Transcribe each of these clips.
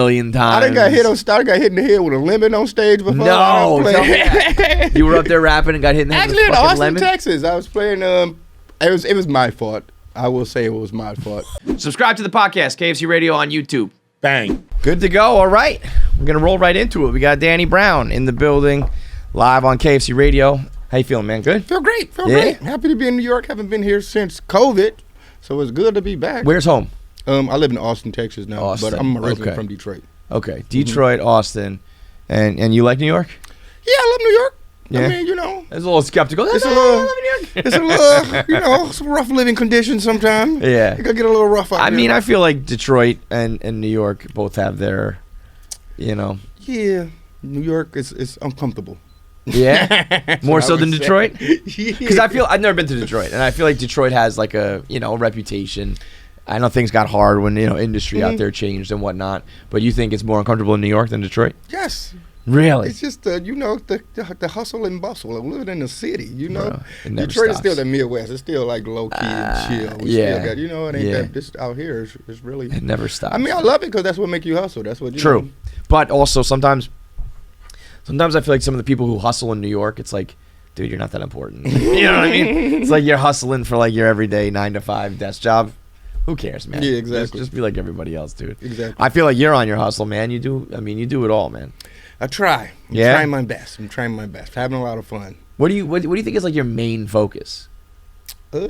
million times. I done got hit in the head with a lemon on stage before. No, you were up there rapping and got hit in the head with a Actually, in fucking Austin, lemon? Texas, I was playing. It was my fault. I will say it was my fault. Subscribe to the podcast, KFC Radio on YouTube. Bang. Good to go. All right. We're going to roll right into it. We got Danny Brown in the building, live on KFC Radio. How you feeling, man? Good? Feel great. Great. Happy to be in New York. Haven't been here since COVID, so it's good to be back. Where's home? I live in Austin, Texas now, but I'm originally from Detroit. Okay. Detroit, Austin. And you like New York? Yeah, I love New York. Yeah. I mean, you know. It's a little skeptical. It's a little, you know, some rough living conditions sometimes. Yeah. It could get a little rough out I there. mean, I feel like Detroit and New York both have their, you know. Yeah. New York is uncomfortable. Yeah? More so than Detroit? Yeah. Because I've never been to Detroit, and I feel like Detroit has like a, you know, reputation. I know things got hard when, you know, industry out there changed and whatnot, but you think it's more uncomfortable in New York than Detroit? Yes. Really? It's just, you know, the hustle and bustle of living in the city, you know. Bro, it never Detroit stops. is still the Midwest. It's still like low key and chill. We still got, you know, it ain't that, this out here is really. It never stops. I mean, I love it because that's what make you hustle. That's what you True. know. But also sometimes I feel like some of the people who hustle in New York, it's like, dude, you're not that important. You know what I mean? It's like you're hustling for like your everyday 9-to-5 desk job. Who cares, man? Yeah, exactly. Just be like everybody else, dude. Exactly. I feel like you're on your hustle, man. You do it all, man. I try. I'm trying my best. Having a lot of fun. What do you think is like your main focus? I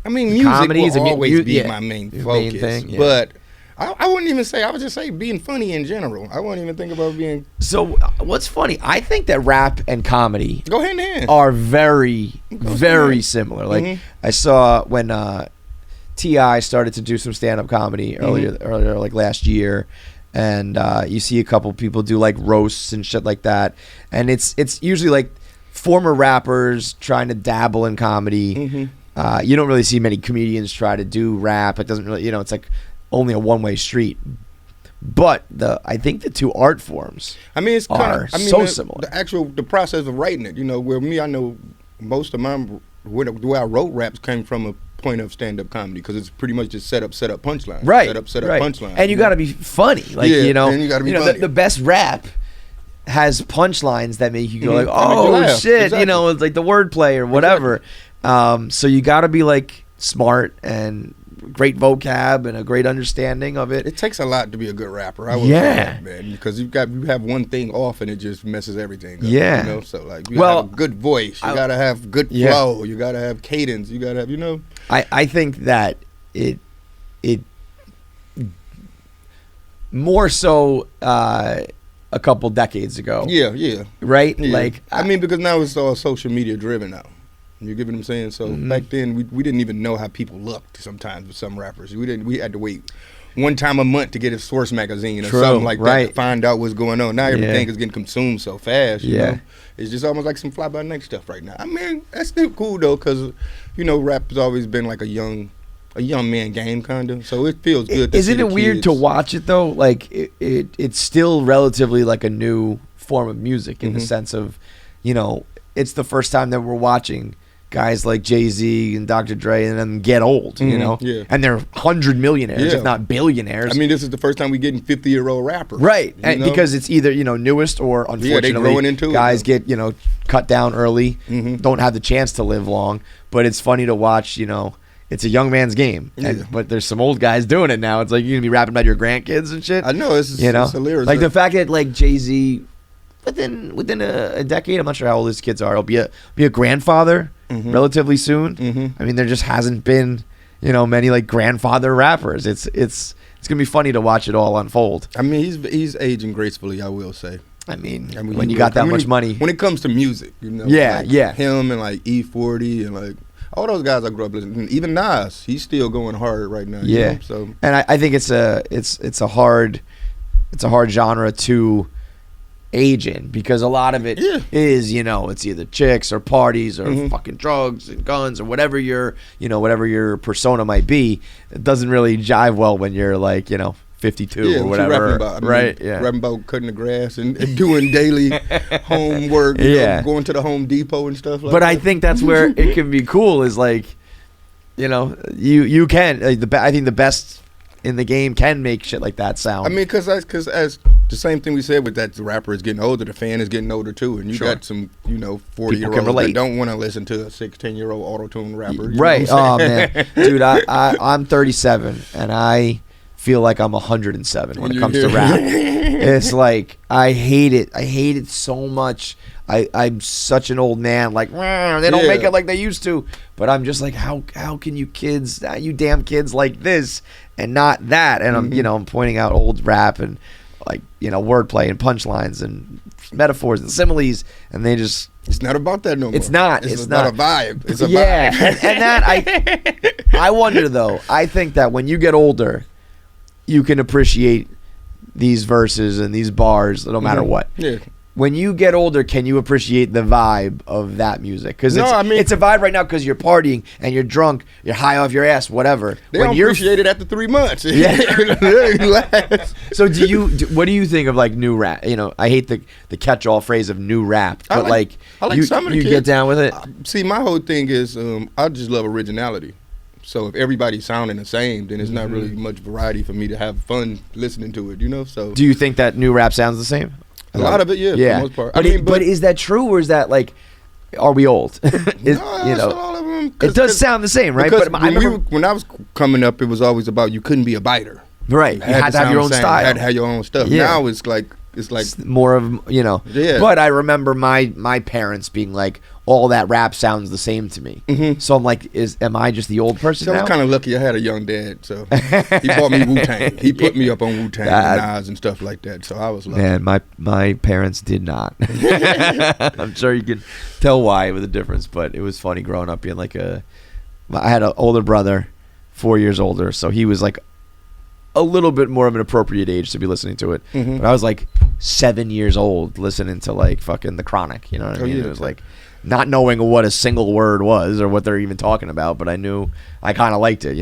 mean, music Comedies, will always be my main your focus. main thing, yeah. But I wouldn't even say, I would just say being funny in general. I wouldn't even think about being. So what's funny, I think that rap and comedy Go hand in hand. are very, very similar. Like I saw when T.I. started to do some stand-up comedy earlier like last year, and you see a couple people do like roasts and shit like that, and it's usually like former rappers trying to dabble in comedy. You don't really see many comedians try to do rap. It doesn't really, you know, it's like only a one-way street. But I think the two art forms it's are so similar. The process of writing it, you know, where me, I know most of mine, the way I wrote raps came from a point of stand-up comedy, because it's pretty much just set up punchline. Right. Set up punchline. And you got to be funny. Like, yeah, you know, and you got to be funny. The best rap has punchlines that make you go like, That make you oh laugh. shit, Exactly. you know, it's like the wordplay or whatever. So you got to be like smart and great vocab and a great understanding of it. It takes a lot to be a good rapper. I would say that, man, because you have one thing off and it just messes everything up. Yeah. You know, so like you gotta have a good voice, you gotta have good flow, you gotta have cadence, you gotta have, you know. I think that it more so a couple decades ago. Yeah. Right? Yeah. Like I mean, because now it's all social media driven now. You get what I'm saying? So back then we didn't even know how people looked sometimes with some rappers. We had to wait one time a month to get a Source magazine or something like that to find out what's going on. Now everything is getting consumed so fast, you know? It's just almost like some fly-by-night stuff right now. I mean, that's still cool though, because, you know, rap has always been like a young man game kind of, so it feels good to Isn't see it the weird kids. to watch it though? Like it's still relatively like a new form of music in the sense of, you know, it's the first time that we're watching guys like Jay-Z and Dr. Dre and them get old, you know? Yeah. And they're 100 millionaires, if not billionaires. I mean, this is the first time we're getting 50-year-old rappers. Right. And know? because it's either, you know, newest or unfortunately they growing into guys it, get, you know, cut down early, don't have the chance to live long. But it's funny to watch, you know, it's a young man's game. But there's some old guys doing it now. It's like you're going to be rapping about your grandkids and shit. I know, it's hilarious. Like the fact that like Jay-Z within a decade, I'm not sure how old his kids are, he'll be a grandfather relatively soon. I mean, there just hasn't been, you know, many like grandfather rappers. It's gonna be funny to watch it all unfold. I mean, he's aging gracefully, I will say. I mean when you got that much money. When it comes to music, you know. Yeah, like him and like E40 and like all those guys I grew up listening. Even Nas, he's still going hard right now. Yeah. You know? So and I think it's a hard genre to age in, because a lot of it is, you know, it's either chicks or parties or fucking drugs and guns or whatever your persona might be. It doesn't really jive well when you're like, you know, 52 or whatever, right? Rapping about cutting the grass and doing daily homework, you know, going to the Home Depot and stuff like that. But I think that's where it can be cool, is like, you know, you can I think the best in the game can make shit like that sound. I mean, because as the same thing we said with that, the rapper is getting older, the fan is getting older too, and you got some 40-year-olds that don't want to listen to a 16-year-old auto-tune rapper. Right? Oh man, dude, I'm 37 and I feel like I'm 107 when it comes to rap. It's like I hate it. I hate it so much. I'm such an old man. Like they don't make it like they used to. But I'm just like, how can you kids, you damn kids, like this and not that? And I'm pointing out old rap and like wordplay and punchlines and metaphors and similes, and they just. It's not about that no more. It's not. It's not a vibe. It's a vibe. and that I wonder though. I think that when you get older, you can appreciate these verses and these bars no matter what. Yeah. When you get older, can you appreciate the vibe of that music? Because it's a vibe right now because you're partying and you're drunk, you're high off your ass, whatever. They don't appreciate it after 3 months. Yeah. So what do you think of like new rap? I hate the catch-all phrase of new rap, but I like some of the kids. Get down with it. See, my whole thing is I just love originality. So if everybody's sounding the same, then it's not really much variety for me to have fun listening to it. So do you think that new rap sounds the same? A lot of it, yeah, for the most part. But is that true, or is that like, are we old? All of them. It does sound the same, right? But when I was coming up, it was always about you couldn't be a biter. Right, you had to have your own style. You had to have your own stuff. Yeah. Now it's like more of Yeah. But I remember my parents being like, all that rap sounds the same to me. Mm-hmm. So I'm like, am I just the old person now? I was kind of lucky I had a young dad, so he bought me Wu-Tang. He put me up on Wu-Tang and Nas and stuff like that, so I was lucky. Man, my parents did not. I'm sure you can tell why with the difference, but it was funny growing up being like I had an older brother, 4 years older, so he was like a little bit more of an appropriate age to be listening to it. Mm-hmm. But I was like 7 years old listening to like fucking The Chronic, you know what I mean? Yeah. It was like not knowing what a single word was or what they're even talking about, but I knew I kind of liked it,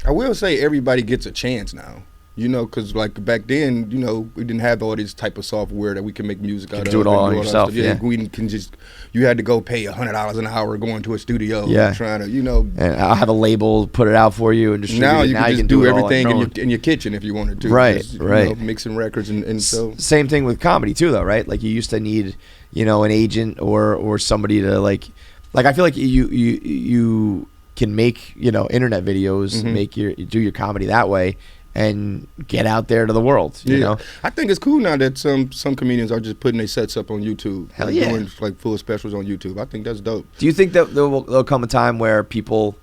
I will say everybody gets a chance now, because like back then, we didn't have all this type of software that we can make music out of. Do it all on yourself. Yeah, we can just, you had to go pay $100 an hour going to a studio. Yeah. Trying to, And I'll have a label put it out for you and distribute now it. You can just do everything in your kitchen if you wanted to. Right, just, right. Mixing records and so. Same thing with comedy too, though, right? Like you used to need, an agent or somebody to like I feel like you can make internet videos, mm-hmm. do your comedy that way. And get out there to the world, you know. I think it's cool now that some comedians are just putting their sets up on YouTube. Hell yeah. Doing like full specials on YouTube. I think that's dope. Do you think that there'll come a time where people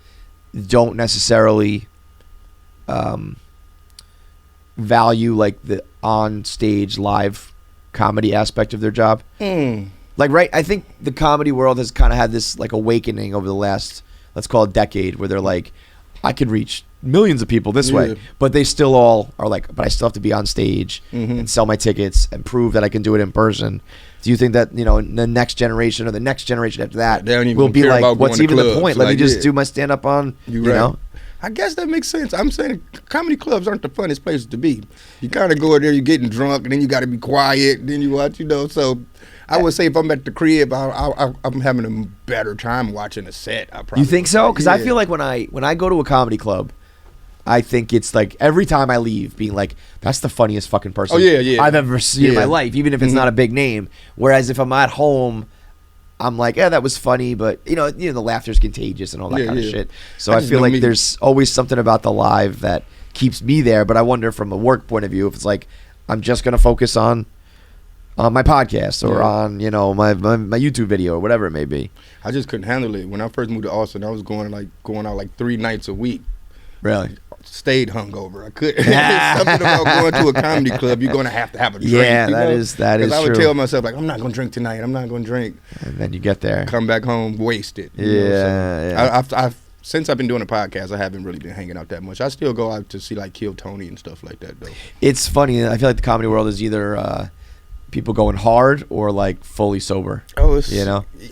don't necessarily value like the on stage live comedy aspect of their job? Like, right? I think the comedy world has kind of had this like awakening over the last, let's call it, decade, where they're like, I could reach millions of people this way, but they still all are like, but I still have to be on stage and sell my tickets and prove that I can do it in person. Do you think that the next generation or the next generation after that will be like, what's even the point? Let me just do my stand up on you know? I guess that makes sense. I'm saying comedy clubs aren't the funnest places to be. You kind of go in there, you're getting drunk, and then you got to be quiet, and then you watch, So I would say if I'm at the crib, I'm having a better time watching a set. You think so? Because I feel like when I go to a comedy club, I think it's like every time I leave being like, that's the funniest fucking person I've ever seen in my life, even if it's not a big name. Whereas if I'm at home, I'm like, that was funny, but the laughter's contagious and all that kind of shit. So I feel like there's always something about the live that keeps me there. But I wonder from a work point of view if it's like I'm just gonna focus on my podcast or on my YouTube video or whatever it may be. I just couldn't handle it. When I first moved to Austin, I was going out like 3 nights a week. Really? Stayed hungover. I couldn't. Something about going to a comedy club. You're going to have a drink. Yeah, that is true. Because I would tell myself like, I'm not going to drink tonight. I'm not going to drink. And then you get there, come back home wasted. Yeah. I've since I've been doing a podcast, I haven't really been hanging out that much. I still go out to see like Kill Tony and stuff like that though. It's funny. I feel like the comedy world is either people going hard or like fully sober. Oh,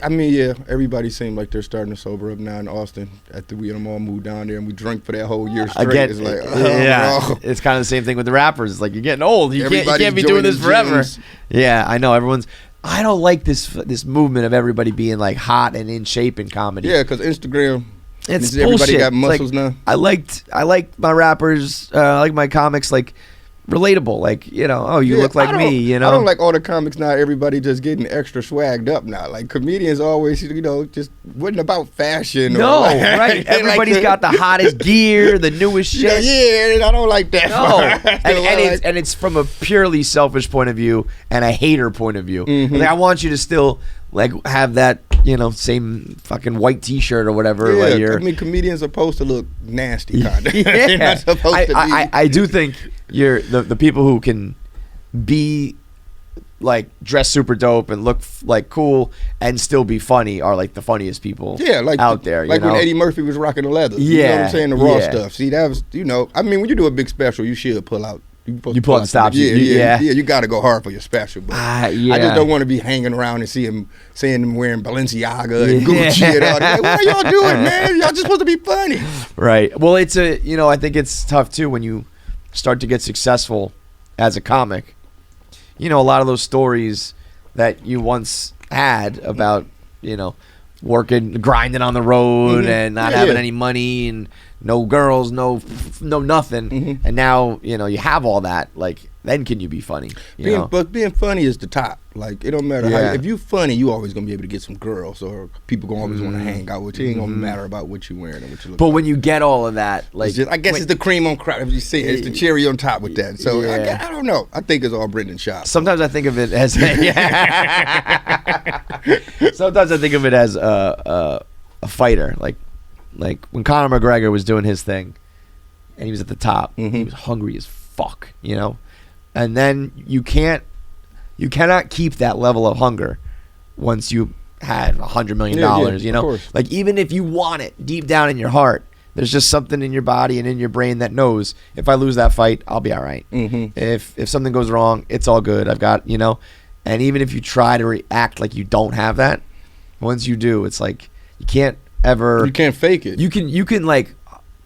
I mean, everybody seemed like they're starting to sober up now in Austin after we all moved down there and we drank for that whole year straight. Again, it's like, it's kind of the same thing with the rappers. It's like you're getting old. You can't be doing this forever. Yeah, I know. I don't like this movement of everybody being like hot and in shape in comedy. Yeah, because Instagram It's everybody bullshit. got muscles like, now. I like my rappers, I like my comics, like relatable. Like, you know, oh, you look like me. You know, I don't like all the comics now. Everybody just getting extra swagged up now. Like comedians always, you know, just wasn't about fashion. No, or like, right? Everybody's got the hottest gear, the newest shit. Yeah, I don't like that. No, and it's from a purely selfish point of view and a hater point of view. Mm-hmm. Like, I want you to still like have that, you know, same fucking white T-shirt or whatever. Yeah, like you're, I mean, comedians are supposed to look nasty, kind of. Yeah. They're not supposed to be. I do think you're the people who can be like dress super dope and look like cool and still be funny are like the funniest people like out there. Like you know? when Eddie Murphy was rocking the leather. Yeah. You know what I'm saying? The raw Yeah. stuff. See, that was, you know, I mean, when you do a big special, you should pull out. You pull out the stops. Yeah, you got to go hard for your special. But yeah. I just don't want to be hanging around and seeing them wearing Balenciaga and Gucci and all that. Like, what are y'all doing, man? Y'all just supposed to be funny. Right. Well, it's you know, I think it's tough too when you start to get successful as a comic. You know, a lot of those stories that you once had about, you know, grinding on the road and not having any money and no girls, no nothing. And now, you know, you have all that. Like, then can you be funny? But being funny is the top. Like, it don't matter Yeah. if you funny, you always gonna be able to get some girls or people gonna always want to hang out with you. It ain't gonna matter about what you wearing or what you look. But like. when you get all of that, like, I guess it's the cream on crop. If you see it, it's the cherry on top with that. So I don't know. I think it's all Brendan Schaub. Sometimes I think of it as sometimes I think of it as a fighter. Like when Conor McGregor was doing his thing, and he was at the top. He was hungry as fuck, you know. And then you cannot keep that level of hunger once you had $100 million. You know, of course. like even if you want it deep down in your heart, there's just something in your body and in your brain that knows if I lose that fight, I'll be all right. If something goes wrong, it's all good. I've got, you know. And even if you try to react like you don't have that, once you do, it's like you can't ever. You can't fake it. You can like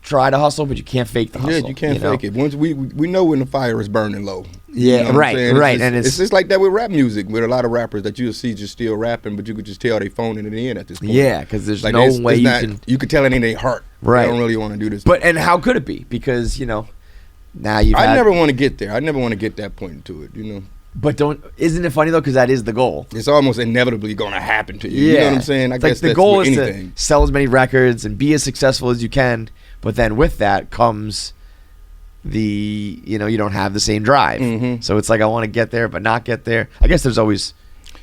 try to hustle, but you can't fake the hustle. Yeah, you can't fake it. Once we know when the fire is burning low. Yeah, you know right. And it's just like that with rap music. With a lot of rappers that you'll see just still rapping, but you could just tell they phoning it in at this point. Yeah, because there's like no way you can. You could tell it ain't their heart. Right. They don't really want to do this. But and how could it be? Because, you know, now you've. I never want to get there. I never want to get that point into it. You know. But isn't it funny though? Because that is the goal. It's almost inevitably going to happen to you. Yeah. You know what I'm saying? I guess the that's goal with is anything. to sell as many records and be as successful as you can. But then with that comes you don't have the same drive. So it's like I want to get there, but not get there. I guess there's always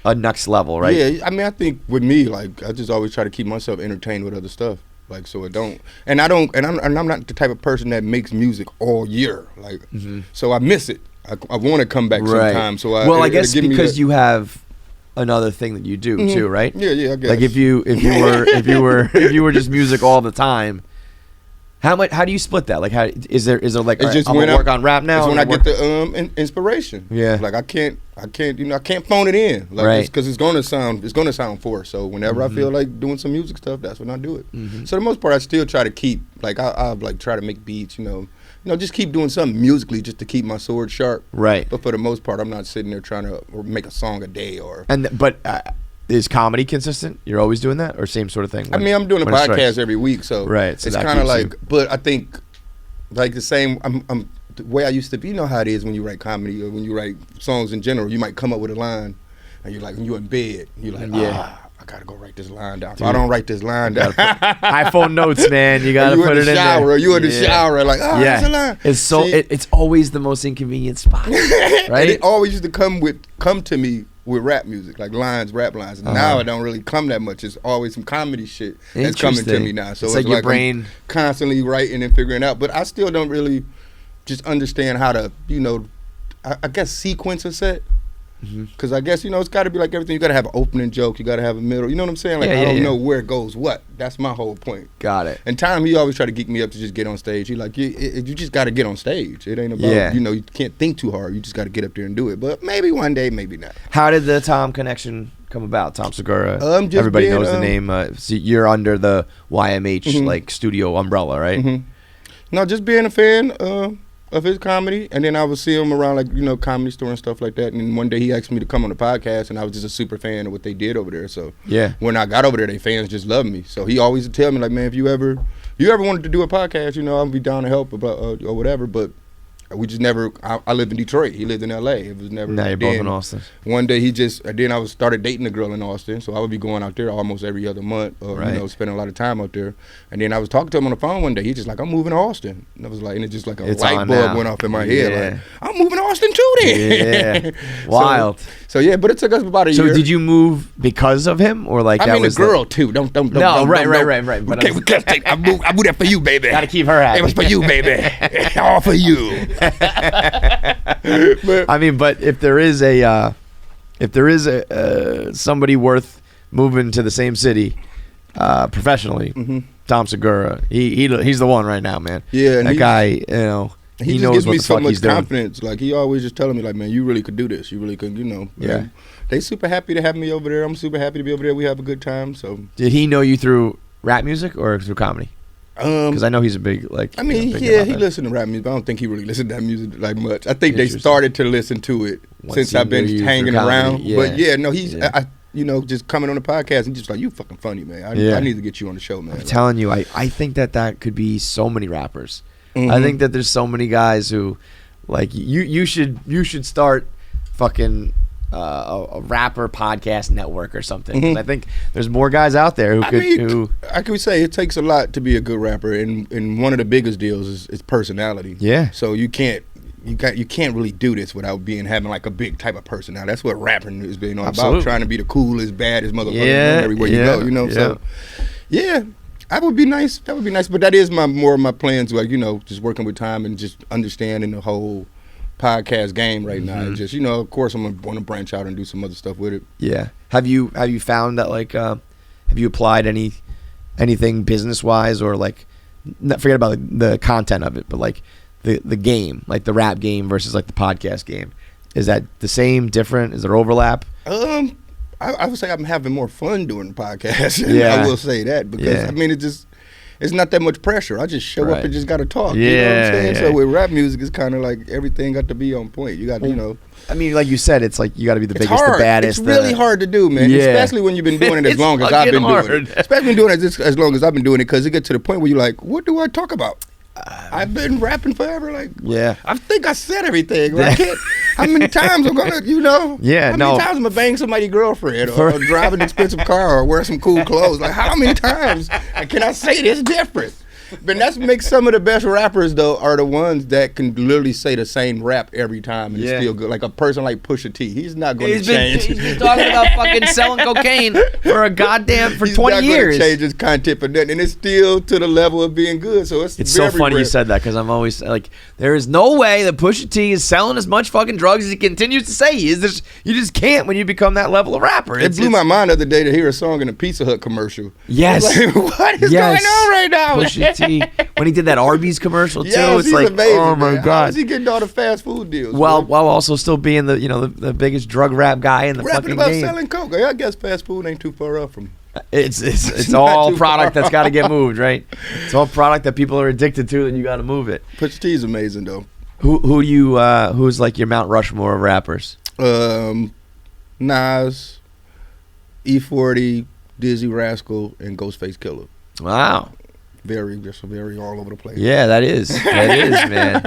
a next level, right? Yeah. I mean, I think with me, like I just always try to keep myself entertained with other stuff. Like so it don't, and I'm not the type of person that makes music all year. Like so I miss it. I want to come back sometime. So I guess because you have another thing that you do too, right? Yeah, I guess. Like if you were just music all the time, how do you split that? Like how is there like it's just I'm gonna work on rap now? It's when I get the inspiration. Yeah. Like I can't I can't phone it in. Like right. Because it's gonna sound forced. So whenever I feel like doing some music stuff, that's when I do it. So the most part I still try to keep like I like try to make beats, you know, just keep doing something musically just to keep my sword sharp. Right. But for the most part, I'm not sitting there trying to make a song a day or. But is comedy consistent? You're always doing that, or same sort of thing? I mean, I'm doing a podcast every week, so right. So it's kind of like. But I think like the same. I'm the way I used to be. You know how it is when you write comedy or when you write songs in general. You might come up with a line, and you're like, when you're in bed, you're like, I gotta go write this line down. If I don't write this line down, iPhone notes, man. You gotta put it in there. You in the shower, like, that's a line. It's so it's always the most inconvenient spot, right? And it always used to come to me with rap music, like rap lines. And now it don't really come that much. It's always some comedy shit that's coming to me now. So it's like your brain I'm constantly writing and figuring out. But I still don't really just understand how to, I guess sequence a set. Because I guess, it's got to be like everything. You got to have an opening joke. You got to have a middle. You know what I'm saying? Like, I don't know where it goes what. That's my whole point. Got it. And Tom, he always try to geek me up to just get on stage. He like, you just got to get on stage. It ain't about, you can't think too hard. You just got to get up there and do it. But maybe one day, maybe not. How did the Tom connection come about? Tom Segura. Everybody knows the name. So you're under the YMH like studio umbrella, right? No, just being a fan. of his comedy, and then I would see him around like, you know, Comedy Store and stuff like that. And then one day he asked me to come on the podcast, and I was just a super fan of what they did over there. So when I got over there, they fans just loved me. So he always would tell me like, man, if you ever wanted to do a podcast, you know, I'll be down to help about or whatever. But we just never. I live in Detroit. He lived in L.A. It was never. Now you're both in Austin. One day then I started dating a girl in Austin, so I would be going out there almost every other month, or you know, spending a lot of time out there. And then I was talking to him on the phone one day. He's just like, I'm moving to Austin. And I was like, and it just like a light bulb went off in my head. Like, I'm moving to Austin too then. Yeah, wild. So yeah, but it took us about a year. So did you move because of him, or like? I mean, the girl too. Don't. No, right. But we can't take. I moved that for you, baby. Gotta keep her happy. It was for you, baby. All for you. I mean, but if there is somebody worth moving to the same city professionally, Tom Segura, he's the one right now, man. Yeah, and that guy, you know, he knows what the fuck he's doing. so much confidence. Like, he always just telling me like, man, you really could do this. You really could, you know. Yeah. Man, they super happy to have me over there. I'm super happy to be over there. We have a good time. So. Did he know you through rap music or through comedy? Because I know he's a big, like. I mean, he listened to rap music, but I don't think he really listened to that music like much. I think they started to listen to it since I've been hanging around. Yeah. But yeah, no, he's, you know, just coming on the podcast, he's just like, you fucking funny, man. I need to get you on the show, man. I'm telling you, I think that could be so many rappers. I think that there's so many guys who, like, you should start fucking a rapper podcast network or something. 'Cause I think there's more guys out there who I could say it takes a lot to be a good rapper, and one of the biggest deals is personality. Yeah. So you can't really do this without having like a big type of personality. That's what rapping is being all about, trying to be the coolest, baddest motherfucker everywhere you go. You know. So yeah. That would be nice. But that is more of my plans, like, you know, just working with time and just understanding the whole podcast game right now. And just, you know, of course I'm gonna want to branch out and do some other stuff with it. Yeah. Have you found that, like, have you applied anything business wise, or like, forget about the content of it, but like the game, like the rap game versus like the podcast game? Is that the same, different? Is there overlap? I would say I'm having more fun doing the podcast. I will say that, because I mean, it's not that much pressure. I just show up and just got to talk. You know what I'm saying? So with rap music, it's kind of like everything got to be on point. You got to, you know. I mean, like you said, it's like you got to be the biggest, the baddest. It's really hard to do, man. Especially when you've been doing it as long as I've been doing it. Especially when doing it as long as I've been doing it, because it gets to the point where you're like, what do I talk about? I've been rapping forever. Like, I think I said everything. Right? How many times I'm gonna, you know? How many times I'm gonna bang somebody's girlfriend, or drive an expensive car, or wear some cool clothes? Like, how many times can I say this different? But that's what makes some of the best rappers, though, are the ones that can literally say the same rap every time and it's still good. Like a person like Pusha T, he's not going to change. He's been talking about fucking selling cocaine for 20 years. He's not going to change his content for nothing, and it's still to the level of being good. So it's so funny you said that, because I'm always like, there is no way that Pusha T is selling as much fucking drugs as he continues to say he is. You just can't when you become that level of rapper. It blew my mind the other day to hear a song in a Pizza Hut commercial. Yes. Like, what is going on right now? Pusha T. When he did that Arby's commercial too, it's like, amazing, oh my god, how is he getting all the fast food deals? While also still being the biggest drug rap guy in the rapping fucking about game. Selling coke. I guess fast food ain't too far off from. It's all product that's got to get moved, right? It's all product that people are addicted to, and you got to move it. Pusha T is amazing though. Who's like your Mount Rushmore of rappers? Nas, E40, Dizzy Rascal, and Ghostface Killer. Wow. Very all over the place. Yeah, that is, man.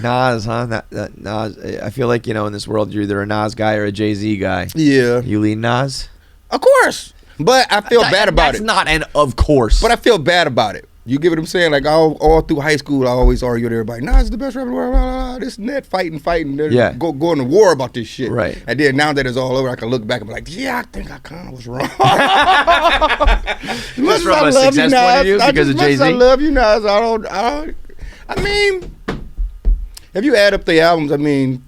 Nas, huh? Nas. I feel like, in this world, you're either a Nas guy or a Jay-Z guy. Yeah. You lean Nas? Of course. But I feel bad about it. That's not an of course. But I feel bad about it. You get what I'm saying? Like, all through high school, I always argue with everybody, Nas is the best rapper in the world, blah, blah, blah, this and that, fighting. They're going to war about this shit. Right. And then now that it's all over, I can look back and be like, yeah, I think I kind of was wrong. As much as I love you, Nas, because of Jay-Z? I love you, Nas, I mean, if you add up the albums, I mean,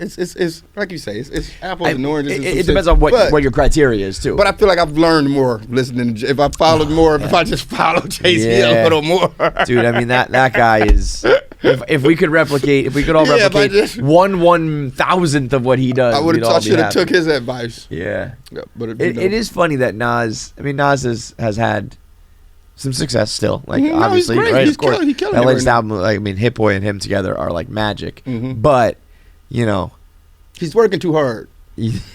it's like you say, it's apples and oranges. It depends on what your criteria is too. But I feel like I've learned more listening. If I followed more, if I just followed Jay-Z a little more. Dude, I mean that guy is. If we could all replicate 1/1000th of what he does, I should have took his advice. Yeah, but it is funny that Nas. I mean, Nas has had some success still. Like No, obviously, he's great. right? He's Of course, killing it that latest right now. album. Like, I mean, Hit Boy and him together are like magic. But you know, he's working too hard.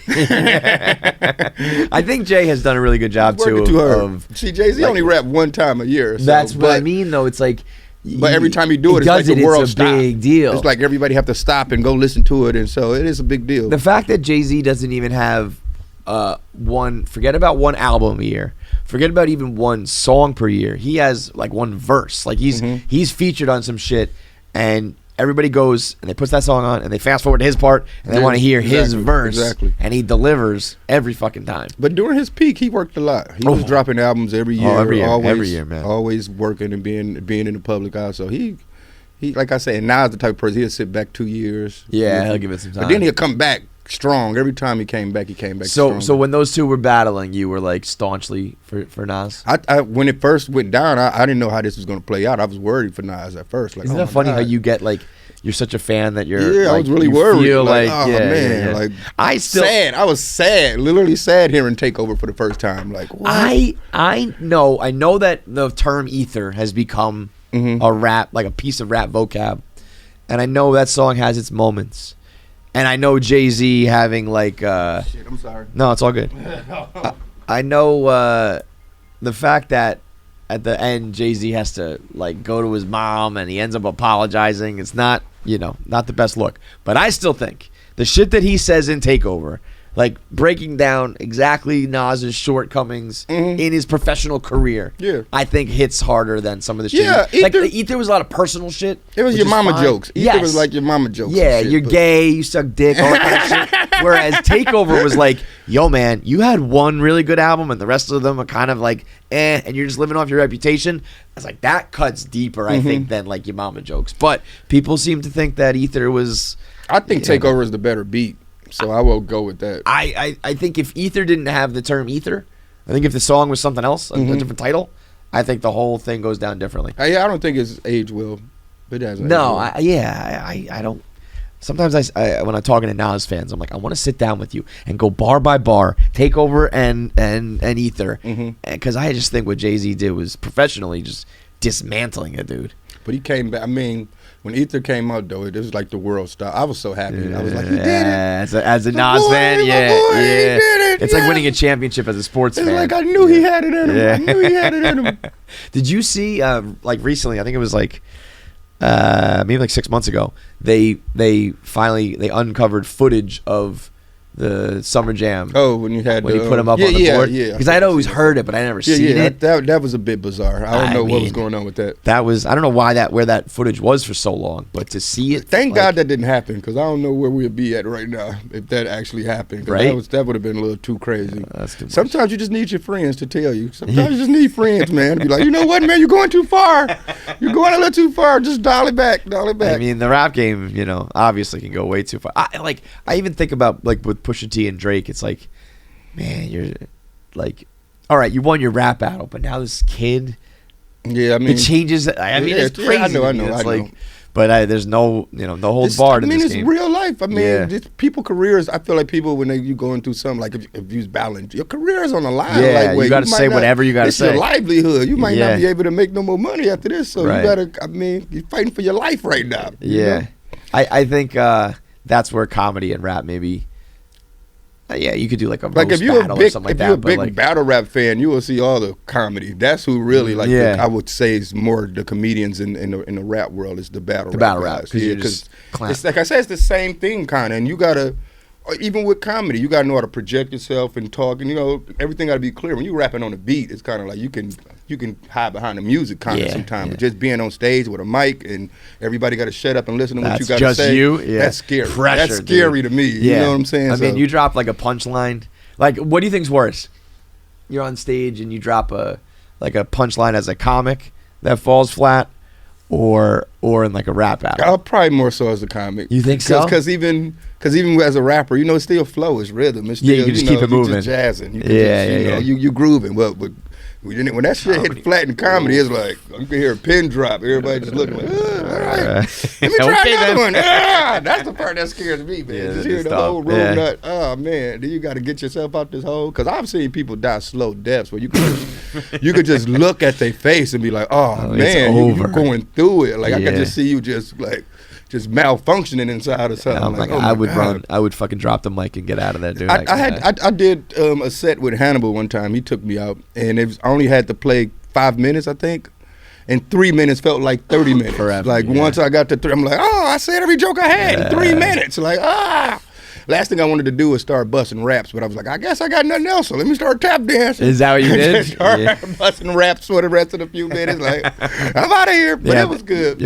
I think Jay has done a really good job too. See, Jay-Z only rap one time a year. So, that's what I mean, though. It's like, but every time he do it, it's like the world stops. It's a big deal. It's like everybody have to stop and go listen to it, and so it is a big deal. The fact that Jay-Z doesn't even have forget about one album a year, forget about even one song per year. He has like one verse. Like he's featured on some shit, and everybody goes and they put that song on and they fast forward to his part and they want to hear his verse, and he delivers every fucking time. But during his peak, he worked a lot. He was dropping albums every year, every year, man. Always working and being in the public eye. So he like I say, and now is the type of person he'll sit back 2 years. Yeah, he'll give it some time. But then he'll come back strong. Every time he came back strong. So when those two were battling, you were like staunchly for Nas? I when it first went down, I didn't know how this was going to play out. I was worried for Nas at first. Like, isn't that funny how you get like, you're such a fan that you're like, I was really worried. Feel like oh yeah, man, yeah. like I was sad, literally sad hearing Takeover for the first time. Like what? I know that the term ether has become a rap, like a piece of rap vocab, and I know that song has its moments. And I know Jay-Z having like shit, I'm sorry. No, it's all good. I know the fact that at the end Jay-Z has to like go to his mom and he ends up apologizing. It's not, not the best look. But I still think the shit that he says in Takeover, like breaking down exactly Nas's shortcomings in his professional career, I think hits harder than some of the shit. Yeah, like the Ether was a lot of personal shit. It was your mama jokes. Yes. Ether was like your mama jokes. Yeah, you're gay, you suck dick, all that kind of shit. Whereas Takeover was like, yo man, you had one really good album and the rest of them are kind of like and you're just living off your reputation. I was like, that cuts deeper, I think, than like your mama jokes. But people seem to think that Ether was... I think Takeover is the better beat. So I will go with that. I think if Ether didn't have the term Ether, I think if the song was something else, a different title, I think the whole thing goes down differently. I don't think it's aged well. It hasn't. No, I don't. Sometimes when I'm talking to Nas fans, I'm like, I want to sit down with you and go bar by bar, Takeover and Ether, because I just think what Jay-Z did was professionally just dismantling a dude. But he came back. I mean, when Ether came out, though, it was like the world stopped. I was so happy. I was like, he did it. As a Nas fan, he did it. It's like winning a championship as a sports fan. It's like I knew he had it in him. I knew he had it in him. Did you see, like recently, I think it was like, maybe like 6 months ago, they uncovered footage of the Summer Jam. Oh, when you had you put them up on the board. Yeah. Because I'd always heard it, but I never seen it. That was a bit bizarre. I don't know what was going on with that. That was, I don't know where that footage was for so long, but to see it. Thank God that didn't happen, because I don't know where we'd be at right now if that actually happened. Right? That would have been a little too crazy. That's too much. Sometimes you just need your friends to tell you. Sometimes you just need friends, man, to be like, you know what, man, you're going too far. You're going a little too far. Just dial it back. I mean, the rap game, obviously can go way too far. I even think about like with Pusha T and Drake. It's like, man, you're like, all right, you won your rap battle, but now this kid, it changes. I mean, it's crazy. I know. Like, but there's no holds barred in this game. It's real life. I mean, people careers. I feel like people when you going through something like if you're battling, your career is on the line. Yeah, like, you got to say whatever you got to say. It's your livelihood. You might not be able to make no more money after this, so you gotta. I mean, you're fighting for your life right now. Yeah, I think that's where comedy and rap maybe. Yeah, you could do like a roast if you're battle or something like that. If you're a big battle rap fan, you will see all the comedy. That's who really I would say is more the comedians in the rap world is the battle rap. Because it's like I said, it's the same thing kind of, and you gotta. Even with comedy, you gotta know how to project yourself and talk, and everything gotta be clear. When you rapping on a beat, it's kind of like you can hide behind the music kind of sometimes. But just being on stage with a mic and everybody gotta shut up and listen to what you gotta just say. That's scary. Pressure, that's scary to me. You know what I'm saying? I mean, you drop like a punchline. Like, what do you think's worse? You're on stage and you drop a punchline as a comic that falls flat, or in like a rap battle. Probably more so as a comic. You think so? Because even as a rapper, it's still flow, it's rhythm. It's still, you can just keep it moving. You're just jazzing. You grooving. Well, When that shit hit flat in comedy, it's like you can hear a pin drop. Everybody just looking like, all right, let me try another one. That's the part that scares me, man. Yeah, just hear the whole room nut. Oh man, then you got to get yourself out this hole. Because I've seen people die slow deaths where you could just look at their face and be like, oh man, you're going through it. Like I can just see you just malfunctioning inside or something. I'm like, I would run. I would fucking drop the mic and get out of there, dude. I did a set with Hannibal one time. He took me out, and I only had to play 5 minutes, I think. And 3 minutes felt like 30 minutes. Forever, once I got to 3, I'm like, I said every joke I had in 3 minutes. Like, Last thing I wanted to do was start busting raps, but I was like, I guess I got nothing else, so let me start tap dancing. Is that what you did? Start busting raps for the rest of the few minutes. Like, I'm out of here, but it was good.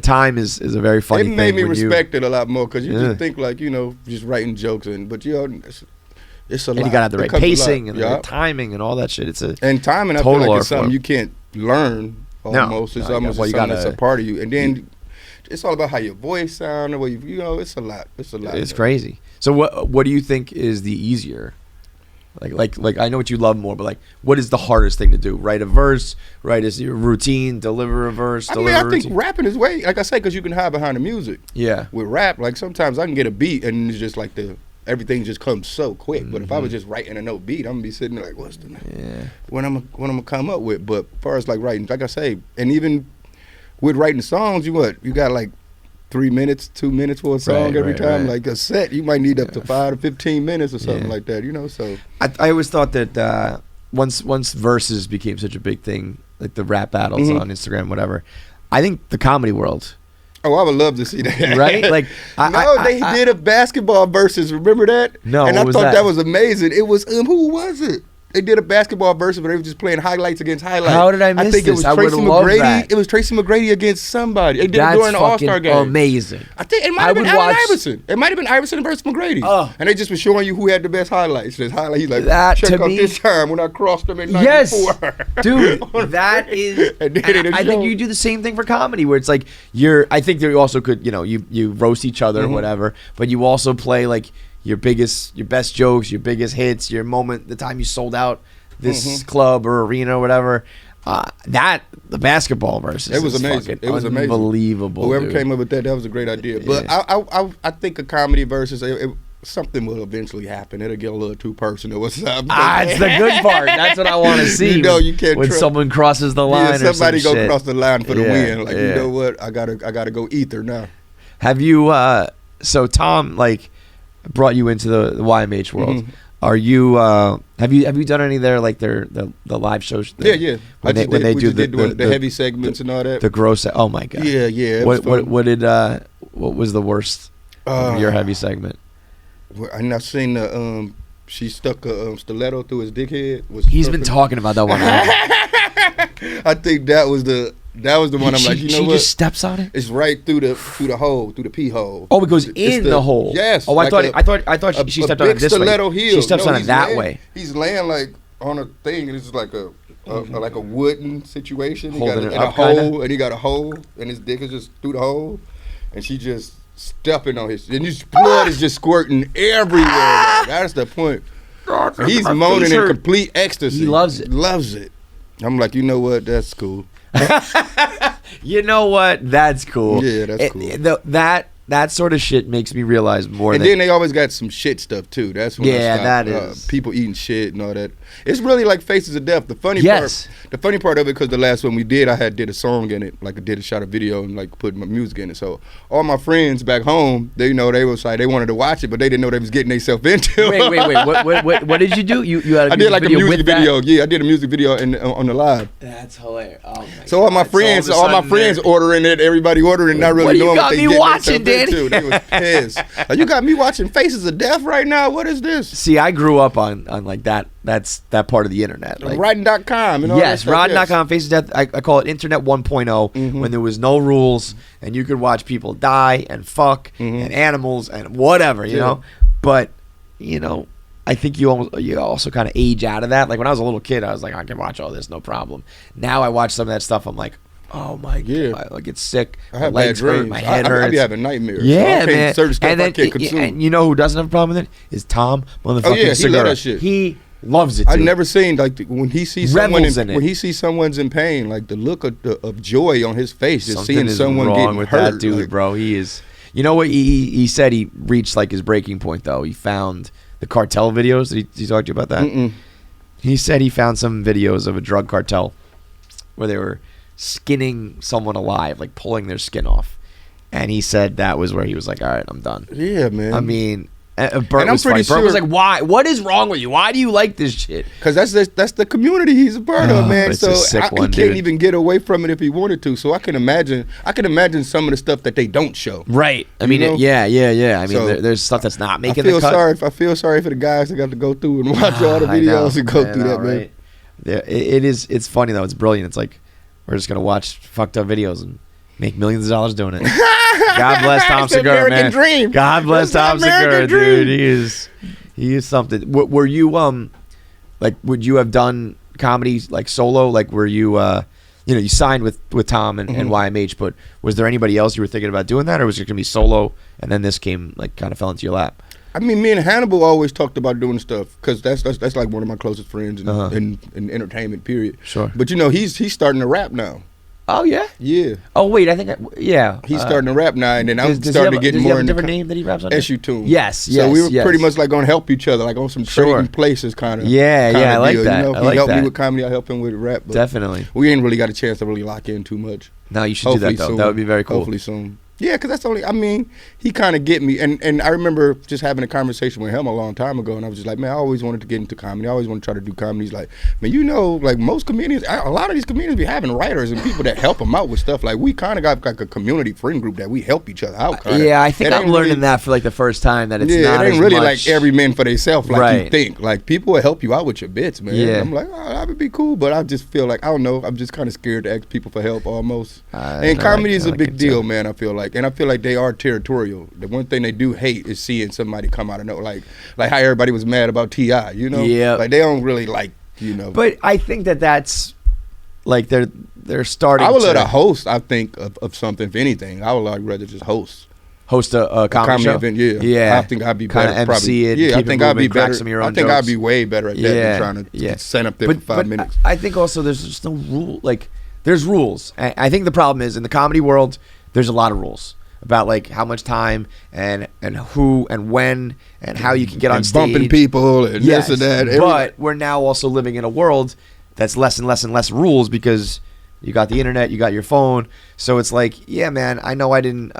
Time is a very funny thing. It made me respect it a lot more because you just think like, just writing jokes, but it's a lot. And you got to have the right pacing and the right timing and all that shit. And timing, I feel like it's something you can't learn almost. It's almost something that's a part of you. And then it's all about how your voice sounds, or it's a lot. It's crazy. So what do you think is the easier? Like I know what you love more, but like, what is the hardest thing to do? Write a verse, write a routine, deliver a verse. I think rapping is way, like I say, because you can hide behind the music. Yeah. With rap, like sometimes I can get a beat and it's just like everything just comes so quick. But if I was just writing a no beat, I'm gonna be sitting there like, what's the what I'm gonna come up with? But as far as like writing, like I say, and even with writing songs, you got like 3 minutes, 2 minutes for a song every time. Like a set, you might need up to 5 to 15 minutes or something like that, So I always thought that once verses became such a big thing, like the rap battles on Instagram, whatever, I think the comedy world. Oh, I would love to see that. Right? Like they did a basketball versus. Remember that? No, and I thought that was amazing. It was who was it? They did a basketball versus, but they were just playing highlights against highlights. How did I miss this? I think it was Tracy McGrady. It was Tracy McGrady against somebody. They did it during the All-Star game. Amazing. I think it might have been Allen Iverson. It might have been Iverson versus McGrady. And they just were showing you who had the best highlights. He's like, check out this time when I crossed him in 94. Yes, dude, that is. I think you do the same thing for comedy, where it's like I think you also could, you roast each other or whatever, but you also play like your best jokes, your biggest hits, your moment, the time you sold out this club or arena or whatever. The basketball versus, it was amazing. It was unbelievable. Whoever came up with that was a great idea. But I think a comedy versus something will eventually happen. It'll get a little too personal. What's up? It's the good part. That's what I want to see. You can't when someone crosses the line. Somebody go cross the line for the win. Like you know what? I gotta go ether now. Have you? So Tom brought you into the YMH world. Are you? Have you done any of their the live shows? Yeah. When they do the heavy segments and all that. The gross. Oh my god. Yeah. What was the worst of your heavy segment? And I've seen she stuck a stiletto through his dickhead. He's been talking about that one. I think that was the one. I'm like, you know what? She just steps on it. It's right through the hole, through the pee hole. Oh, it goes in the hole. Yes. Oh, I thought she stepped on it this way. Heel. She steps on it that way. He's laying like on a thing, and it's like a wooden situation. He Holding got it up, hole, and he got a hole, and his dick is just through the hole, and she just stepping on his, and his blood is just squirting everywhere. That's the point. He's moaning in complete ecstasy. He loves it. Loves it. I'm like, you know what? That's cool. You know what? That's cool. Yeah, that's cool. That sort of shit makes me realize more. And then they always got some shit stuff too. That's when that is people eating shit and all that. It's really like Faces of Death. The funny part of it, because the last one we did, I did a song in it, I did a shot of video and put my music in it. So all my friends back home, they was like, they wanted to watch it, but they didn't know they was getting themselves into. Wait. What did you do? You had a music video. Yeah, I did a music video on the live. That's hilarious. Oh my so all my friends ordering it, everybody ordering, not really knowing what they getting watching, Danny? They was pissed. You got me watching Faces of Death right now. What is this? See, I grew up on like that. That's that part of the internet. Rodden.com. Yes, Rodden.com, Faces of Death. I call it Internet 1.0 when there was no rules and you could watch people die and fuck and animals and whatever, you know. But, I think you also kind of age out of that. Like when I was a little kid, I was like, I can watch all this, no problem. Now I watch some of that stuff, I'm like, oh my god! I get sick. I have bad dreams. My head hurts. I be having nightmares. Yeah, man. Certain stuff and then, I can't consume. And you know who doesn't have a problem with it? Is Tom motherfucking Segura. He love that shit. He Loves it. I've dude. never seen like when he sees Revels someone in it. when he sees someone's in pain, like the look of joy on his face, just Something seeing is someone wrong getting with hurt. that dude, like, bro. He is. You know what? He said he reached like his breaking point though. He found the cartel videos. Did he talk to you about that? Mm-mm. He said he found some videos of a drug cartel where they were skinning someone alive, like pulling their skin off. And he said that was where he was like, all right, I'm done. Yeah, man. I mean, Bert I'm was pretty funny. Bert was sure- like, why? What is wrong with you? Why do you like this shit? Because that's the community he's a part of, man. It's a sick he one, can't dude. even get away from it if he wanted to. So I can imagine some of the stuff that they don't show. Right. I You mean, know? yeah. I mean, So, there's stuff that's not I making feel the cut. sorry. I feel sorry for the guys that got to go through and watch all the I know, videos and go I through know, that, man. right? Yeah, it is. It's funny though. It's brilliant. It's like we're just gonna watch fucked up videos and make millions of dollars doing it. God bless Tom It's the Segura, American man. dream. God bless It's the Tom Segura, American dude. dream. He is something. Were you like, would you have done comedy like solo? Like, were you you signed with Tom and YMH, but was there anybody else you were thinking about doing that, or was it gonna be solo and then this came like kind of fell into your lap? I mean, me and Hannibal always talked about doing stuff because that's like one of my closest friends in entertainment. Period. Sure. But he's starting to rap now. Oh yeah. Yeah. Oh wait, I think yeah. He's starting to rap now, and then I'm does starting to does get he more have a into different name that he raps under? SU Tune. Yes. So we were yes. pretty much like gonna help each other, like on some Sure. trading places kind of. Yeah, I like deal, that. You know? I He like helped that. me with comedy. I helped him with rap. But Definitely. we ain't really got a chance to really lock in too much. No, you should do that though. Soon. That would be very cool. Hopefully soon. Yeah, because that's only. I mean, he kind of get me, and I remember just having a conversation with him a long time ago, and I was just like, man, I always wanted to get into comedy. I always want to try to do comedy. He's like, man, like most comedians, a lot of these comedians be having writers and people that help them out with stuff. Like we kind of got like a community friend group that we help each other out. Kinda. Yeah, I think It I'm ain't learning really- that for like the first time that it's yeah, not it ain't as really much. like every man for themselves like you Right. think. Like people will help you out with your bits, man. Yeah. I'm like, oh, that would be cool, but I just feel like I don't know. I'm just kind of scared to ask people for help almost. I And comedy like- is I a like big it deal, too. man. I feel like, and I feel like they are territorial. The one thing they do hate is seeing somebody come out of nowhere, like how everybody was mad about T.I., you know? Yeah. Like they don't really like, you know. But I think that's like they're starting. I would love to to host. I think of something. If anything, I would like rather just host host a comedy show. event. Yeah, Yeah. I think I'd be Kinda better. MC it, Yeah, keep I it think I'd be moving, crack better. some of your I own think jokes. I'd be way better at that than trying to sit up there for 5 minutes. I think also there's just no rule. Like there's rules. I think the problem is in the comedy world, there's a lot of rules about like how much time and who and when and how you can get on and stage. bumping people and Yes, this and that. but we're now also living in a world that's less and less and less rules because you got the internet, you got your phone. So it's like, yeah, man, I know I didn't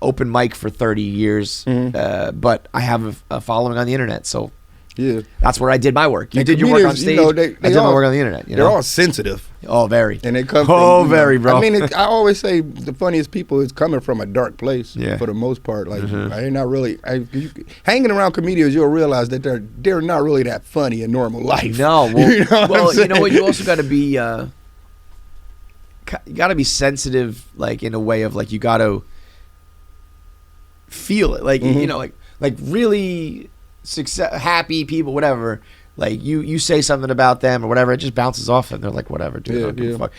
open mic for 30 years, but I have a following on the internet. So yeah, that's where I did my work. You And did your work on comedians, stage. you know, they I did my all- work on the internet. You they're know? all sensitive. Oh, very. And they come Oh, from, very, bro. I mean, I always say the funniest people is coming from a dark place. Yeah. For the most part, like they're not really. Hanging around comedians, you'll realize that they're not really that funny in normal life. No, well, you know what I'm you know what? saying? You also got to be, you got to be sensitive, like in a way of like you got to feel it, like you know, like really happy people, whatever. Like you say something about them or whatever, it just bounces off them. They're like, whatever, dude. I don't give a fuck.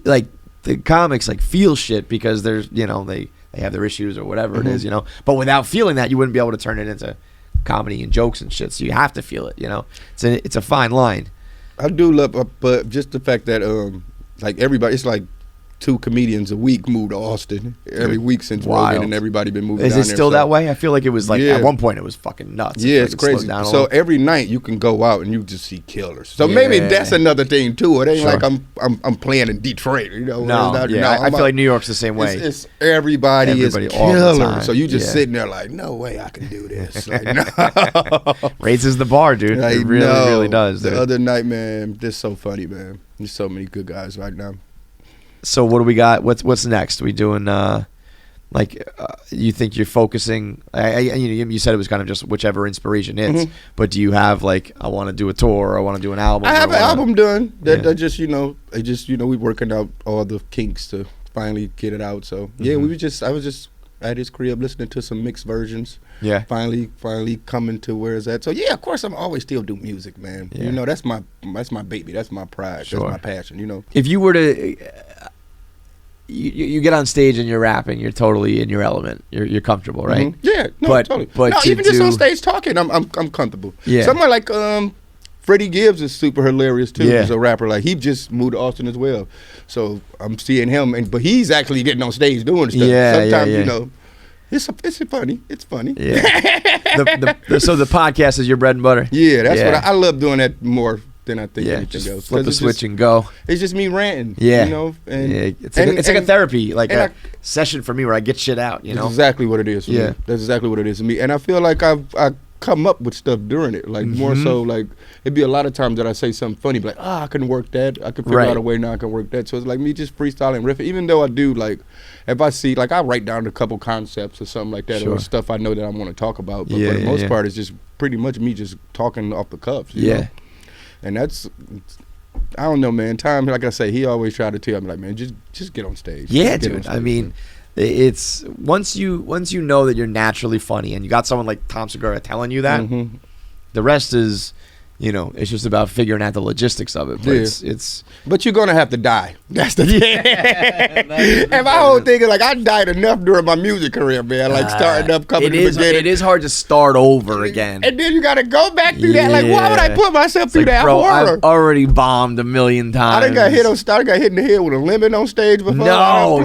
Like the comics like feel shit because there's they have their issues or whatever it is, But without feeling that, you wouldn't be able to turn it into comedy and jokes and shit. So you have to feel it, It's a fine line. I do love, but just the fact that like everybody, it's like 2 comedians a week move to Austin every week since Rogan and everybody been moving. Is down it there, still so. that way? I feel like it was like at one point it was fucking nuts. Yeah, it's crazy. Down a So little. every night you can go out and you just see killers. So Yeah. maybe that's another thing too. It ain't Sure. like I'm playing in Detroit. No, It's not- I feel like New York's the same way. It's everybody is Everybody all the killer. time. So you just Yeah. sitting there like, no way I can do this. Like, no. Raises the bar, dude. Like, It really, no. really does. The Dude. other night, man, this so funny, man. There's so many good guys right now. So what do we got? What's next? We doing you think you're focusing? You said it was kind of just whichever inspiration hits. But do you have like I want to do a tour or I want to do an album? I have or an wanna- album done. That Yeah. we working out all the kinks to finally get it out. So yeah, I was just at his crib listening to some mixed versions. Yeah. Finally coming to where it's at. So yeah, of course I'm always still do music, man. Yeah. That's my baby. That's my pride. Sure. That's my passion. If you were to, you get on stage and you're rapping, you're totally in your element. You're comfortable, right? Yeah, no, totally. But no, even just on stage talking, I'm comfortable. Yeah. Someone like Freddie Gibbs is super hilarious too. As a rapper, like he just moved to Austin as well. So I'm seeing him, but he's actually getting on stage doing stuff. Sometimes you know. It's funny. It's funny. Yeah. So the podcast is your bread and butter. Yeah, that's what I love doing that more than I think anything else. Flip a switch and go. It's just me ranting. Yeah. You know, it's like a therapy, like a session for me where I get shit out. You know, that's exactly what it is for me. That's exactly what it is for me. And I feel like I come up with stuff during it, like more so like it'd be a lot of times that I say something funny, but like I can work that, I can figure out a way now I can work that. So it's like me just freestyling, riffing. Even though I do like, if I see like I write down a couple concepts or something like that, or stuff I know that I want to talk about. But for the most part, it's just pretty much me just talking off the cuffs. You know? And that's. I don't know, man. Tom, like I say, he always tried to tell me, like, man, just get on stage. Yeah, dude. I mean, it's once you know that you're naturally funny, and you got someone like Tom Segura telling you that, the rest is, you know, it's just about figuring out the logistics of it. But it's. But you're gonna have to die. That's the and my whole thing is like I died enough during my music career, man. Like starting up, coming to the beginning. It is hard to start over again. And then you gotta go back through that. Like, why would I put myself through that horror? I've already bombed a million times. I got hit in the head with a lemon on stage before. No,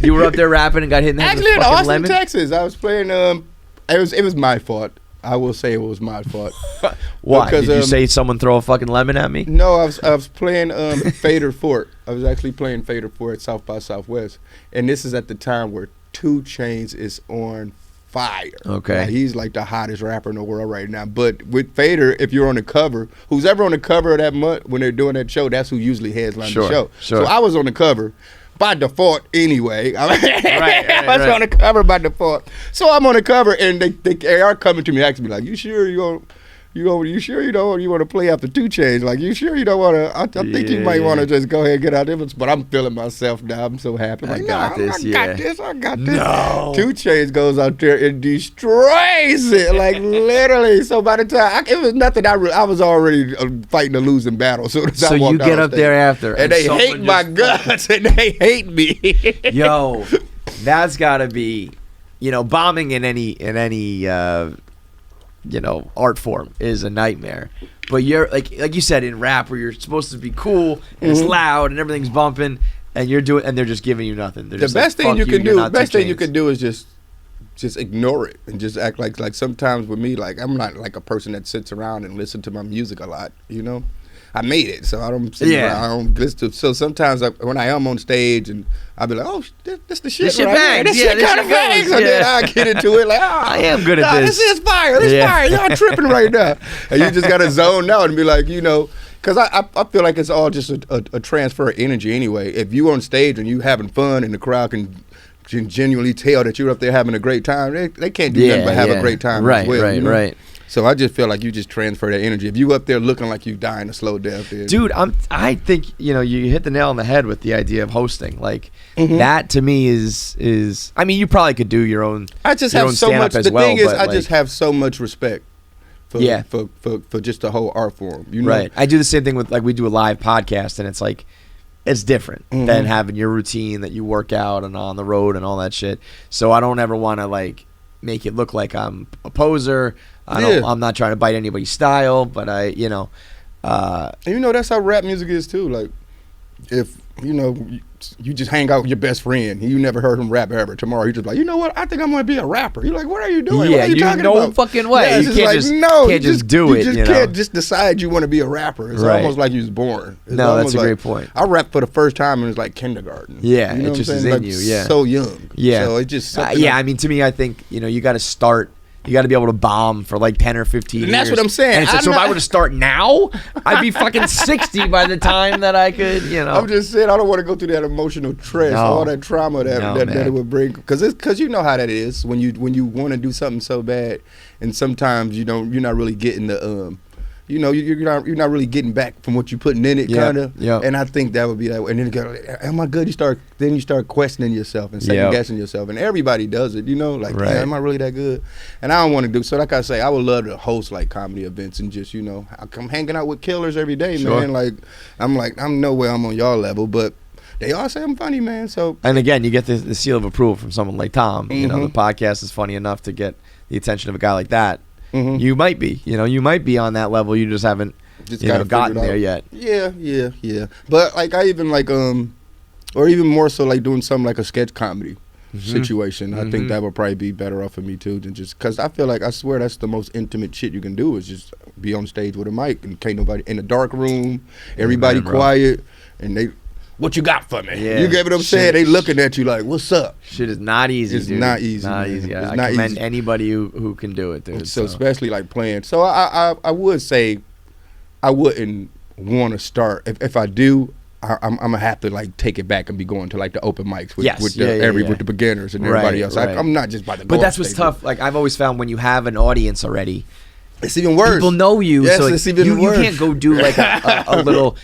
you were up there rapping and got hit in the head with a fucking Austin, lemon? Texas. I was playing. It was my fault. I will say it was my fault. Why? Did you say someone throw a fucking lemon at me? No, I was playing Fader Fort. I was actually playing Fader Fort at South by Southwest. And this is at the time where 2 Chainz is on fire. Okay. Like, he's like the hottest rapper in the world right now. But with Fader, if you're on the cover, who's ever on the cover of that month when they're doing that show, that's who usually headlines the show. Sure. So I was on the cover. By default, anyway. I was on the cover by default. So I'm on the cover, and they are coming to me, asking me like, "You sure you want to play after 2 Chainz? Like, you sure you don't want to? I think you might want to just go ahead and get out there." But I'm feeling myself now. I'm so happy. I got this. I got this. No. 2 Chainz goes out there and destroys it, like literally. So by the time it was nothing, I was already fighting a losing battle. So you get up there after, and they hate my guts, and they hate me. Yo, that's got to be, you know, bombing in any. You know, art form is a nightmare. But you're like you said in rap, where you're supposed to be cool and it's loud and everything's bumping, and they're just giving you nothing. The best thing you can do is just ignore it and just act like sometimes with me, like I'm not like a person that sits around and listen to my music a lot, you know. I made it, so I don't listen to. So sometimes when I am on stage, and I'll be like, "Oh, this the shit, this right here. This shit kind of bangs." And then I get into it like, I am good at this. This is fire. This fire. Y'all tripping right now. And you just gotta zone out and be like, you know, because I feel like it's all just a transfer of energy anyway. If you on stage and you having fun and the crowd can genuinely tell that you're up there having a great time, they can't do nothing but have a great time as well. Right. So I just feel like you just transfer that energy. If you up there looking like you dying a slow death, dude, I think you know you hit the nail on the head with the idea of hosting. Like that to me is. I mean, you probably could do your own. I just have so much. The thing is, I just have so much respect. For just the whole art form. You know? Right. I do the same thing with like we do a live podcast, and it's like it's different than having your routine that you work out and on the road and all that shit. So I don't ever want to like make it look like I'm a poser. I'm not trying to bite anybody's style, but and you know that's how rap music is too. Like if you know you just hang out with your best friend, you never heard him rap ever. Tomorrow you just like, you know what? I think I'm gonna be a rapper. You're like, what are you doing? Yeah, what are you talking no about? Fucking way. Yeah, you can't just do it. You can't just decide you want to be a rapper. It's almost like you was born. No, that's a great point. I rapped for the first time and it was like kindergarten. Yeah, you know it just is in you. Yeah, so young. Yeah, so it just I mean, to me, I think you got to start. You got to be able to bomb for like 10 or 15 years. And that's what I'm saying. And so if I were to start now, I'd be fucking 60 by the time that I could, I'm just saying, I don't want to go through that emotional stress, all that trauma that it would bring. Because you know how that is when you want to do something so bad, and sometimes you're not really getting the you're not really getting back from what you're putting in it, kind of. Yeah. And I think that would be that way. And then you go, am I good? Then you start questioning yourself and second guessing yourself. And everybody does it, like, am I really that good? And I don't want to do. So like I say, I would love to host like comedy events and just, I'm hanging out with killers every day, man. Like I'm nowhere I'm on y'all level, but they all say I'm funny, man. So and again, you get the seal of approval from someone like Tom. You know, the podcast is funny enough to get the attention of a guy like that. You might be, you might be on that level. You just haven't, gotten there yet. Yeah. But like I even like or even more so like doing something like a sketch comedy situation. I think that would probably be better off for me too than just because I feel like I swear that's the most intimate shit you can do is just be on stage with a mic and can't nobody in a dark room, everybody quiet, and they. What you got for me? Yeah. You get what I'm saying? They looking at you like, what's up? Shit is not easy, It's dude. not easy. Not easy. I commend anybody who can do it, dude. So especially like playing. So I would say I wouldn't want to start. If I do, I'm gonna have to like take it back and be going to like the open mics with the beginners and everybody else. Right. I'm not just by the. But that's what's tough. Like I've always found when you have an audience already. It's even worse. People know you, yes, so like, it's even worse. You can't go do like a little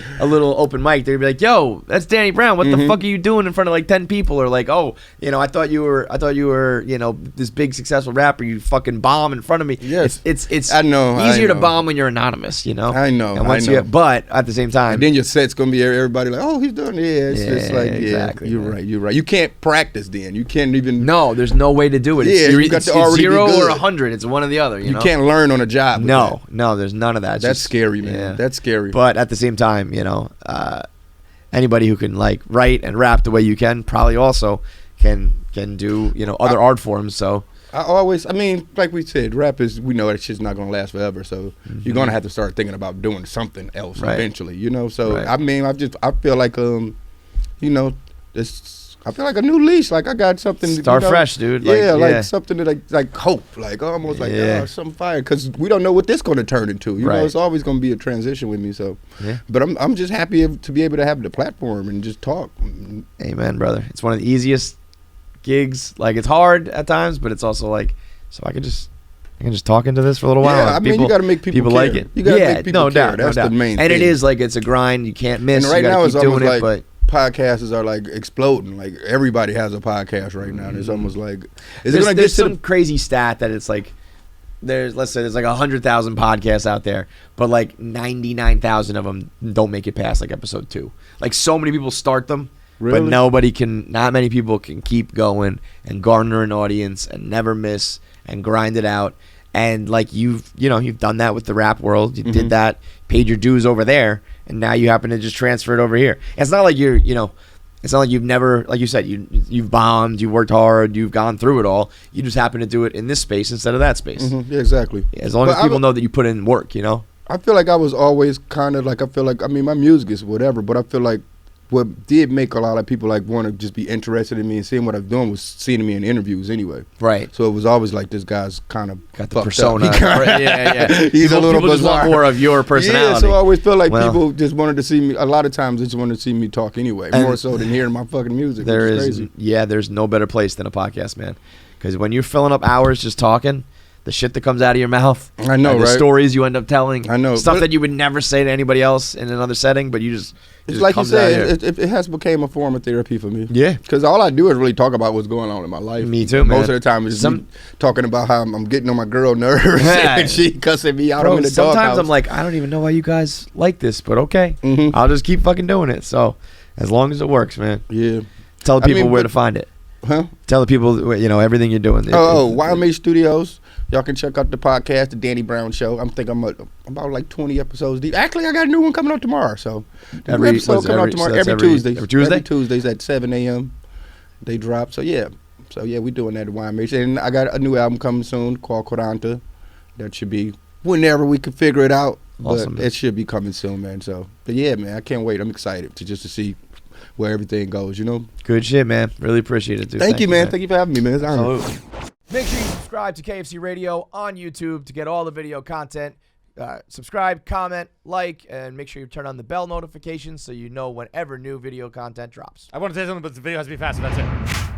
open mic. They'd be like, "Yo, that's Danny Brown. What the fuck are you doing in front of like 10 people?" Or like, "Oh, I thought you were, this big successful rapper. You fucking bomb in front of me." Yes, it's I know easier to bomb when you're anonymous. I know. And once but at the same time, and then your set's gonna be everybody like, "Oh, he's doing it." It's like, exactly. You're right. You can't practice then. You can't even. No, there's no way to do it. It's 0 or 100. It's one or the other. You can't learn on a job. No, there's none of that. That's scary, man. Yeah. That's scary. But at the same time, anybody who can like write and rap the way you can probably also can do other art forms. So I mean, like we said, rap is, we know that shit's not gonna last forever. So you're gonna have to start thinking about doing something else eventually. So I mean, I feel like I feel like a new leash. Like I got something. Start fresh, dude. Like something to like hope. Like almost like some fire. Because we don't know what this going to turn into. You know, it's always going to be a transition with me. So, but I'm just happy to be able to have the platform and just talk. Amen, brother. It's one of the easiest gigs. Like it's hard at times, but it's also like I can just talk into this for a little while. Yeah, I mean, you got to make people care. Like it. You got to make people care. That's the main thing. And it is like it's a grind. You can't miss. And right now it's almost like but podcasts are like exploding. Like everybody has a podcast right now. And it's almost like there's some crazy stat that it's like there's like 100,000 podcasts out there, but like 99,000 of them don't make it past like episode 2. Like so many people start them, but not many people can keep going and garner an audience and never miss and grind it out. And like you've done that with the rap world. You did that, paid your dues over there, and now you happen to just transfer it over here. It's not like it's not like you've never, like you said, you've bombed, you worked hard, you've gone through it all. You just happen to do it in this space instead of that space. Yeah, exactly. As long as people know that you put in work, I feel like I was always kind of like, I mean, my music is whatever, but I feel like what did make a lot of people like want to just be interested in me and seeing what I'm doing was seeing me in interviews anyway. Right. So it was always like this guy's kind of got the persona. He's people, a little people bizarre. Just want more of your personality. Yeah. So I always feel like people just wanted to see me. A lot of times they just wanted to see me talk anyway, more so than hearing my fucking music. There's no better place than a podcast, man. Because when you're filling up hours just talking, the shit that comes out of your mouth, I know, the stories you end up telling, I know, stuff that you would never say to anybody else in another setting, but it's like you said, it has become a form of therapy for me. Yeah, because all I do is really talk about what's going on in my life. Me too, man. Most of the time it's me talking about how I'm getting on my girl nerves and she cussing me out. I'm in the doghouse. Sometimes I'm like, I don't even know why you guys like this, but okay, I'll just keep fucking doing it. So as long as it works, man. Yeah. Tell the people where to find it. Huh? Tell the people, everything you're doing. YMH Studios. Y'all can check out the podcast, The Danny Brown Show. I'm about like 20 episodes deep. Actually, I got a new one coming out tomorrow. So every episode coming out tomorrow. Every Tuesday. Every Tuesday? Every Tuesdays at 7 a.m. They drop. So yeah, we doing that at YMH. And I got a new album coming soon called Quaranta. That should be whenever we can figure it out. Awesome, but it should be coming soon, man. So, but yeah, man, I can't wait. I'm excited to see where everything goes, Good shit, man. Really appreciate it, dude. Thank you, man. Thank you for having me, man. It's absolutely. Make sure you subscribe to KFC Radio on YouTube to get all the video content. Subscribe, comment, like, and make sure you turn on the bell notifications so you know whenever new video content drops. I want to say something, but the video has to be faster. That's it.